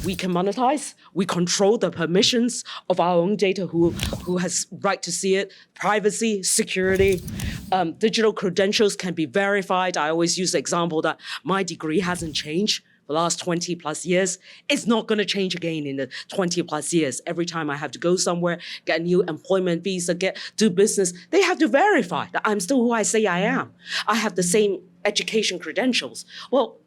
we can monetize, we control the permissions of our own data, who has right to see it, privacy, security, digital credentials can be verified. I always use the example that my degree hasn't changed the last 20 plus years. It's not going to change again in the 20 plus years. Every time I have to go somewhere, get a new employment visa, do business, they have to verify that I'm still who I say I am. I have the same education credentials. Well,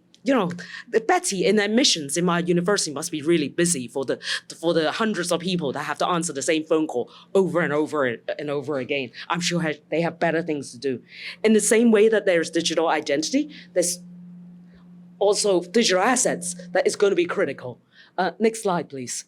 Betty in admissions in my university must be really busy for the hundreds of people that have to answer the same phone call over and over and over again. I'm sure they have better things to do. In the same way that there's digital identity, there's also digital assets that is going to be critical. Next slide, please.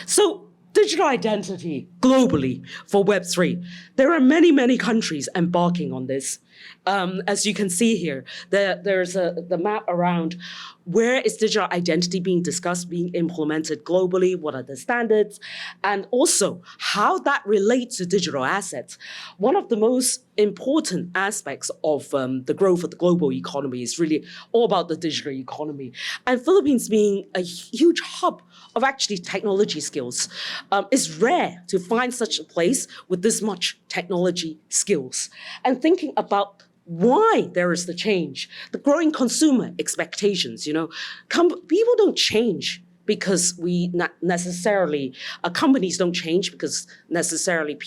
So digital identity globally for Web3. There are many, many countries embarking on this. As you can see here, there's the map around where is digital identity being discussed, being implemented globally, what are the standards, and also how that relates to digital assets. One of the most important aspects of the growth of the global economy is really all about the digital economy. And Philippines being a huge hub of actually technology skills, it's rare to find such a place with this much technology skills. And thinking about why there is the change, the growing consumer expectations, people don't change because companies don't change because necessarily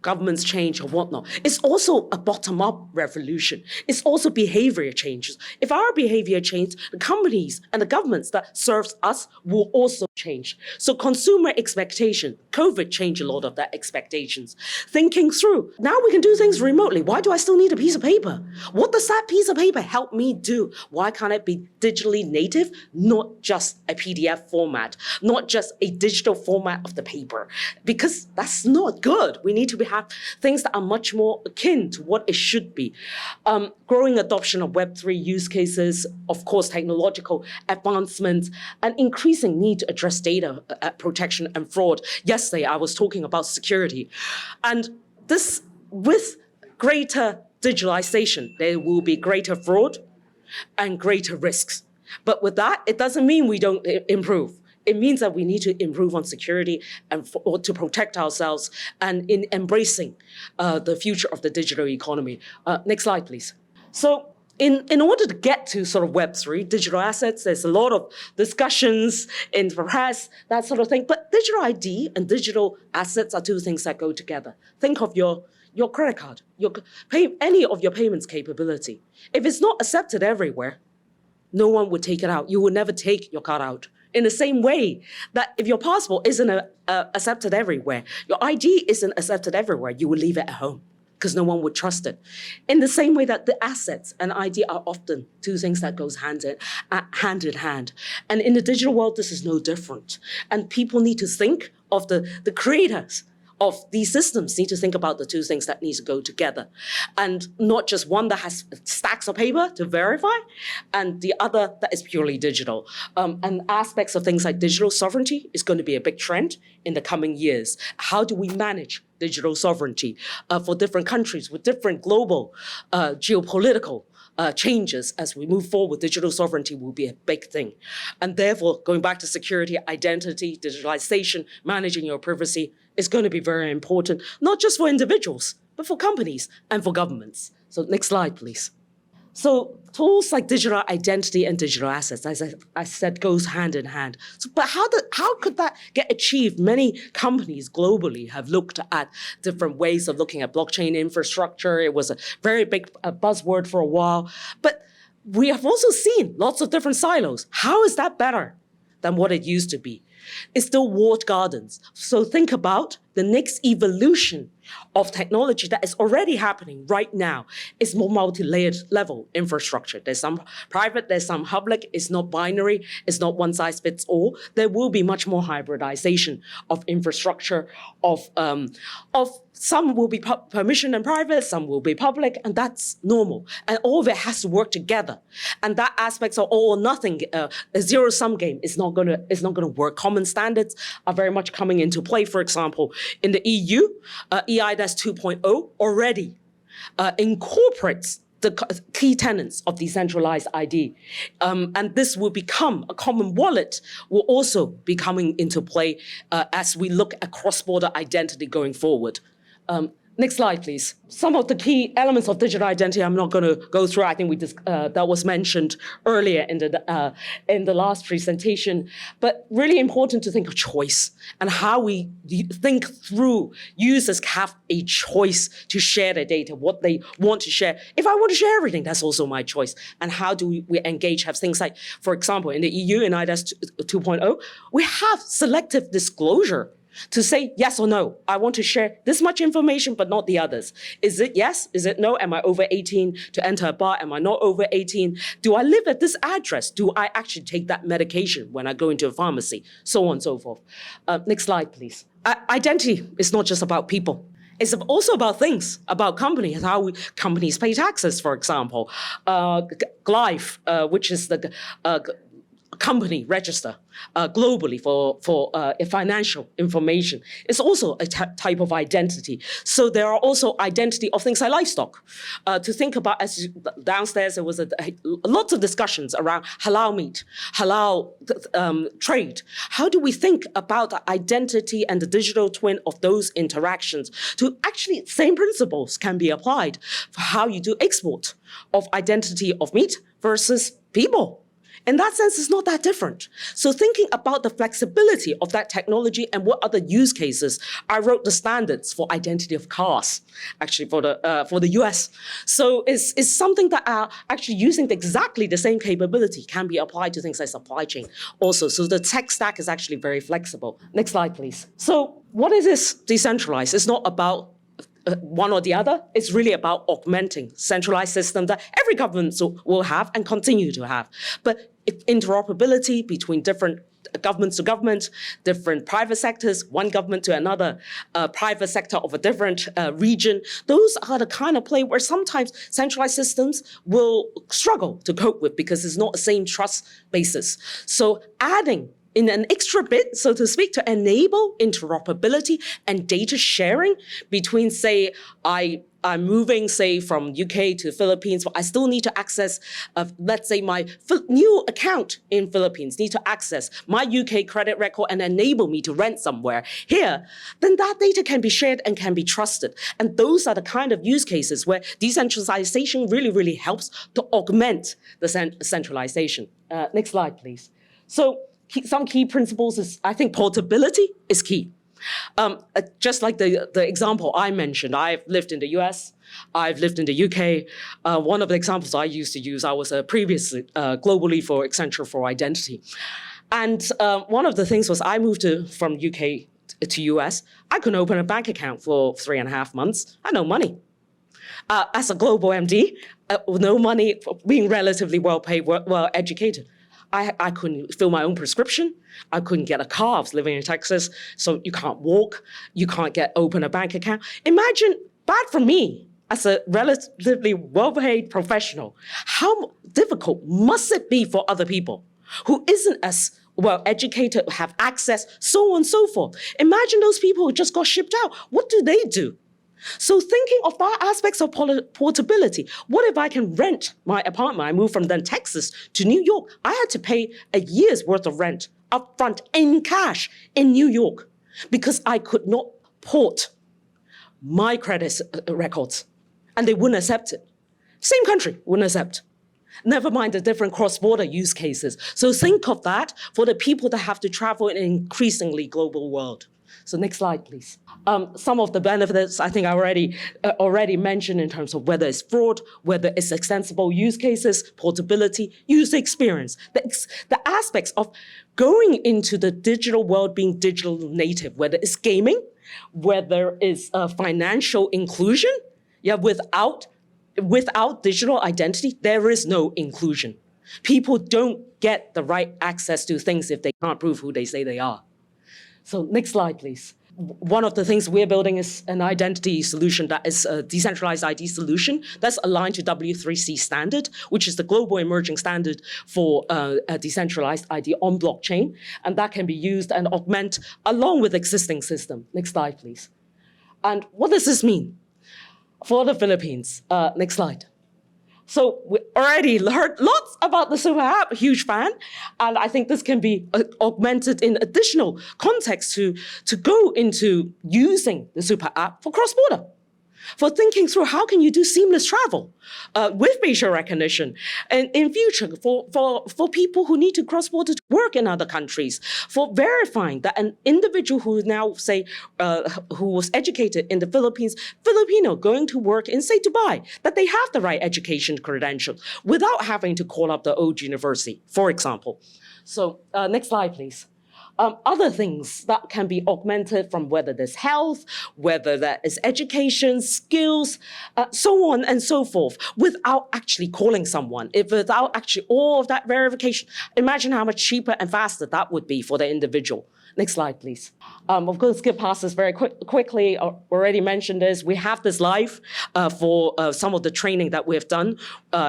governments change or whatnot. It's also a bottom-up revolution. It's also behavior changes. If our behavior changes, the companies and the governments that serves us will also change. So consumer expectation, COVID changed a lot of that expectations. Thinking through, now we can do things remotely. Why do I still need a piece of paper? What does that piece of paper help me do? Why can't it be digitally native, not just a PDF format, not just a digital format of the paper? Because that's not good. We need to have things that are much more akin to what it should be. Growing adoption of Web3 use cases, of course, technological advancements, and increasing need to address data protection and fraud. Yesterday, I was talking about security. And this, with greater digitalization, there will be greater fraud and greater risks. But with that, it doesn't mean we don't improve. It means that we need to improve on security or to protect ourselves and in embracing the future of the digital economy. Next slide, please. So in order to get to sort of Web3, digital assets, there's a lot of discussions in the press, that sort of thing. But digital ID and digital assets are two things that go together. Think of your credit card, any of your payments capability. If it's not accepted everywhere, no one would take it out. You will never take your card out. In the same way that if your passport isn't accepted everywhere, your ID isn't accepted everywhere, you will leave it at home because no one would trust it. In the same way that the assets and ID are often two things that goes hand in hand. And in the digital world, this is no different. And people need to think of the creators of these systems need to think about the two things that need to go together. And not just one that has stacks of paper to verify, and the other that is purely digital. And aspects of things like digital sovereignty is going to be a big trend in the coming years. How do we manage digital sovereignty for different countries with different global geopolitical changes as we move forward? Digital sovereignty will be a big thing. And therefore, going back to security, identity, digitalization, managing your privacy is going to be very important, not just for individuals, but for companies and for governments. So next slide, please. So tools like digital identity and digital assets, as I said, goes hand in hand. So, but how could that get achieved? Many companies globally have looked at different ways of looking at blockchain infrastructure. It was a very big buzzword for a while. But we have also seen lots of different silos. How is that better than what it used to be? It's still walled gardens. So think about the next evolution of technology that is already happening right now. It's more multi-layered level infrastructure. There's some private, there's some public. It's not binary. It's not one size fits all. There will be much more hybridization of infrastructure, of some will be permission and private, some will be public, and that's normal. And all of it has to work together. And that aspects of all or nothing, a zero-sum game is not gonna work. Common standards are very much coming into play. For example, in the EU, EIDAS 2.0 already incorporates the key tenets of decentralized ID. And this will become a common wallet will also be coming into play as we look at cross-border identity going forward. Next slide, please. Some of the key elements of digital identity I'm not going to go through. I think that was mentioned earlier in the last presentation. But really important to think of choice and how we think through users have a choice to share their data, what they want to share. If I want to share everything, that's also my choice. And how do we engage, have things like, for example, in the EU, in IDAS 2.0, we have selective disclosure to say yes or no. I want to share this much information, but not the others. Is it yes? Is it no? Am I over 18 to enter a bar? Am I not over 18? Do I live at this address? Do I actually take that medication when I go into a pharmacy? So on and so forth. Next slide, please. Identity is not just about people. It's also about things, about companies, how companies pay taxes, for example. Glyph, which is the company register globally for financial information. It's also a type of identity. So there are also identity of things like livestock. To think about, as downstairs there was lots of discussions around halal meat, halal trade. How do we think about the identity and the digital twin of those interactions? To actually, same principles can be applied for how you do export of identity of meat versus people. In that sense, it's not that different. So thinking about the flexibility of that technology and what other use cases, I wrote the standards for identity of cars, actually for the US. So it's something that are actually using exactly the same capability can be applied to things like supply chain also. So the tech stack is actually very flexible. Next slide, please. So what is this decentralized? It's not about one or the other. It's really about augmenting centralized system that every government will have and continue to have. But interoperability between different governments to government, different private sectors, one government to another private sector of a different region, those are the kind of play where sometimes centralized systems will struggle to cope with because it's not the same trust basis. So adding in an extra bit, so to speak, to enable interoperability and data sharing between, say, I'm moving, say, from UK to Philippines, but I still need to access, let's say, my new account in Philippines, need to access my UK credit record and enable me to rent somewhere here, then that data can be shared and can be trusted. And those are the kind of use cases where decentralization really, really helps to augment the centralization. Next slide, please. So some key principles is, I think, portability is key. Just like the example I mentioned, I've lived in the US, I've lived in the UK. One of the examples I used to use, I was previously globally for Accenture for identity. And one of the things was I moved from UK to US. I couldn't open a bank account for 3.5 months. I had no money. As a global MD, no money, being relatively well paid, well educated. I couldn't fill my own prescription. I couldn't get a car. I was living in Texas, so you can't walk. You can't open a bank account. Imagine, bad for me as a relatively well-paid professional, how difficult must it be for other people who isn't as well educated, have access, so on and so forth. Imagine those people who just got shipped out. What do they do? So thinking of that aspects of portability, what if I can rent my apartment? I moved from then Texas to New York. I had to pay a year's worth of rent upfront in cash in New York because I could not port my credit records and they wouldn't accept it. Same country wouldn't accept. Never mind the different cross-border use cases. So think of that for the people that have to travel in an increasingly global world. So next slide, please. Some of the benefits I think I already mentioned in terms of whether it's fraud, whether it's extensible use cases, portability, user experience, the aspects of going into the digital world being digital native, whether it's gaming, whether it's financial inclusion, without digital identity, there is no inclusion. People don't get the right access to things if they can't prove who they say they are. So next slide, please. One of the things we're building is an identity solution that is a decentralized ID solution that's aligned to W3C standard, which is the global emerging standard for a decentralized ID on blockchain. And that can be used and augment along with existing system. Next slide, please. And what does this mean for the Philippines? Next slide. So we already heard lots about the super app, huge fan. And I think this can be augmented in additional context to go into using the super app for cross-border, for thinking through how can you do seamless travel with facial recognition, and in future for people who need to cross border to work in other countries, for verifying that an individual who now say who was educated in the Philippines, Filipino going to work in say Dubai, that they have the right education credentials without having to call up the old university, for example. So next slide, please. Other things that can be augmented from whether there's health, whether that is education, skills, so on and so forth, without actually calling someone, without actually all of that verification. Imagine how much cheaper and faster that would be for the individual. Next slide, please. Of course, skip past this very quickly. Already mentioned this. We have this live for some of the training that we have done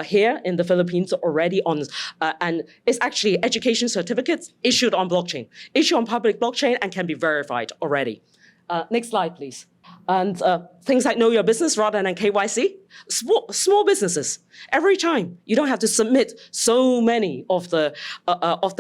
here in the Philippines already on, and it's actually education certificates issued on blockchain, issued on public blockchain, and can be verified already. Next slide, please. And things like know your business rather than KYC. Small businesses, every time you don't have to submit so many of the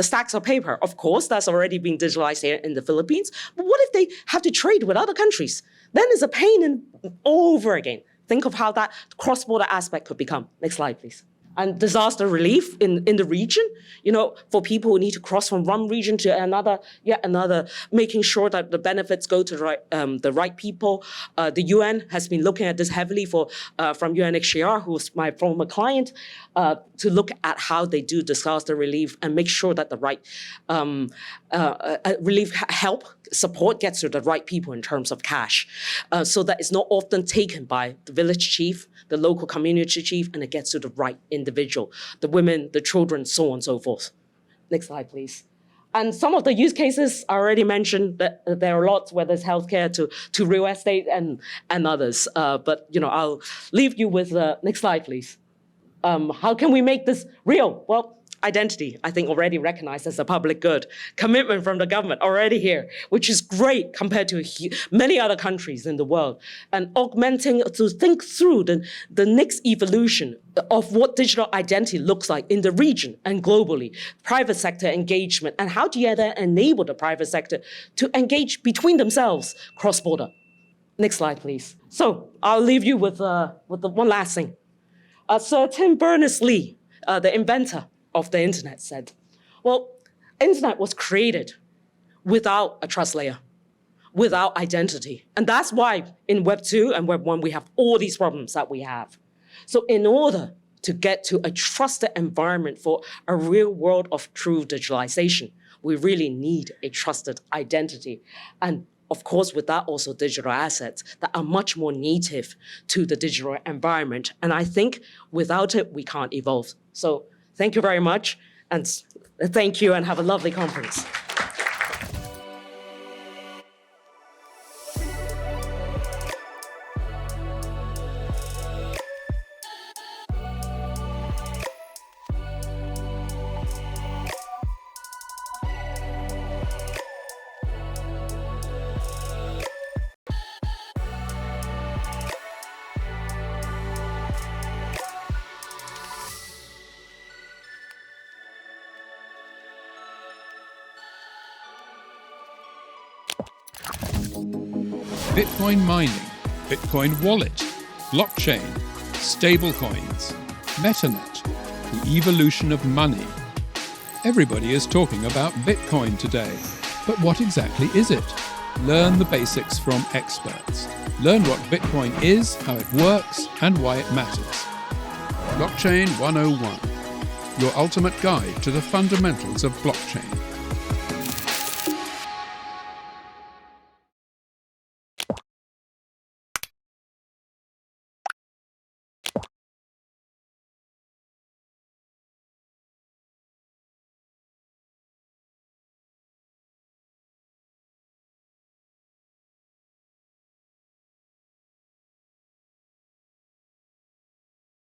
stacks of paper. Of course, that's already been digitalized here in the Philippines. But what if they have to trade with other countries? Then it's a pain all over again. Think of how that cross-border aspect could become. Next slide, please. And disaster relief in the region, for people who need to cross from one region to another, making sure that the benefits go to the right people. The UN has been looking at this heavily from UNHCR, who's my former client, to look at how they do disaster relief and make sure that the right relief help support gets to the right people in terms of cash, so that it's not often taken by the village chief, the local community chief, and it gets to the right individual, the women, the children, so on and so forth. Next slide, please. And some of the use cases I already mentioned, that there are lots, whether it's healthcare to real estate and others. But I'll leave you with next slide, please. How can we make this real? Well, identity, I think, already recognized as a public good. Commitment from the government already here, which is great compared to many other countries in the world. And augmenting to think through the next evolution of what digital identity looks like in the region and globally. Private sector engagement, and how do you then enable the private sector to engage between themselves cross-border? Next slide, please. So I'll leave you with the one last thing. Sir Tim Berners-Lee, the inventor of the internet, said, well, internet was created without a trust layer, without identity. And that's why in Web 2 and Web 1, we have all these problems that we have. So in order to get to a trusted environment for a real world of true digitalization, we really need a trusted identity. And of course, with that also digital assets that are much more native to the digital environment. And I think without it, we can't evolve. So thank you very much, and thank you, and have a lovely conference. Bitcoin mining, Bitcoin wallet, blockchain, stablecoins, MetaNet, the evolution of money. Everybody is talking about Bitcoin today, but what exactly is it? Learn the basics from experts. Learn what Bitcoin is, how it works, and why it matters. Blockchain 101, your ultimate guide to the fundamentals of blockchain.